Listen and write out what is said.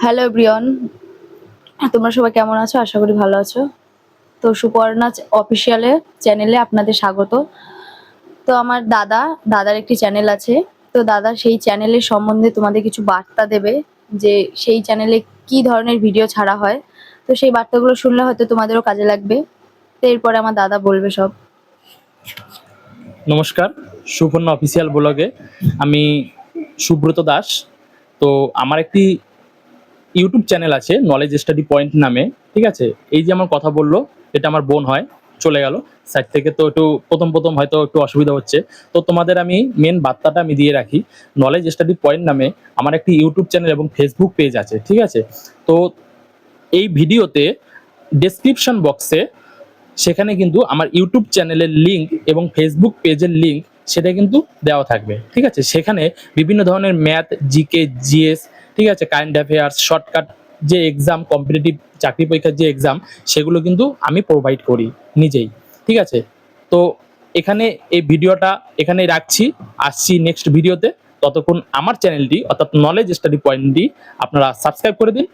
Hello everyone, তোমরা সবাই কেমন আছো? আশা করি ভালো আছো। তো সুপর্ণা অফিসিয়ালে চ্যানেলে আপনাদের স্বাগত। তো আমার দাদার একটি চ্যানেল আছে। তো দাদা সেই চ্যানেলের সম্বন্ধে তোমাদের কিছু বার্তা দেবে, যে সেই চ্যানেলে কি ধরনের ভিডিও ছাড়া হয়। তো সেই বার্তাগুলো শুনলে হয়তো তোমাদেরও কাজে লাগবে। তো এরপরে আমার দাদা বলবে সব। নমস্কার, সুপর্ণা অফিসিয়াল ব্লগে আমি সুব্রত দাস। তো আমার একটি ইউটিউব চ্যানেল আছে নলেজ স্টাডি পয়েন্ট নামে। ঠিক আছে, এই যে আমার কথা বললো এটা আমার বোন হয়, চলে গেল সাইড থেকে। তো একটু প্রথম হয়তো একটু অসুবিধা হচ্ছে। তো তোমাদের আমি মেন বার্তাটা আমি দিয়ে রাখি। নলেজ স্টাডি পয়েন্ট নামে আমার একটি ইউটিউব চ্যানেল এবং ফেসবুক পেজ আছে। ঠিক আছে, তো এই ভিডিওতে ডেসক্রিপশন বক্সে সেখানে কিন্তু আমার ইউটিউব চ্যানেলের লিঙ্ক এবং ফেসবুক পেজের লিঙ্ক সেটা কিন্তু দেওয়া থাকবে। ঠিক আছে, সেখানে বিভিন্ন ধরনের ম্যাথ, জিকে, জিএস, ঠিক আছে, কারেন্ট অ্যাফেয়ার্স, শর্টকাট যে এক্সাম, কম্পিটিটিভ চাকরি পরীক্ষার যে এক্সাম, সেগুলো কিন্তু আমি প্রোভাইড করি নিজেই। ঠিক আছে, তো এখানে এই ভিডিওটা এখানেই রাখছি, আসছি নেক্সট ভিডিওতে। ততক্ষণ আমার চ্যানেলটি অর্থাৎ নলেজ স্টাডি পয়েন্টটি আপনারা সাবস্ক্রাইব করে দিন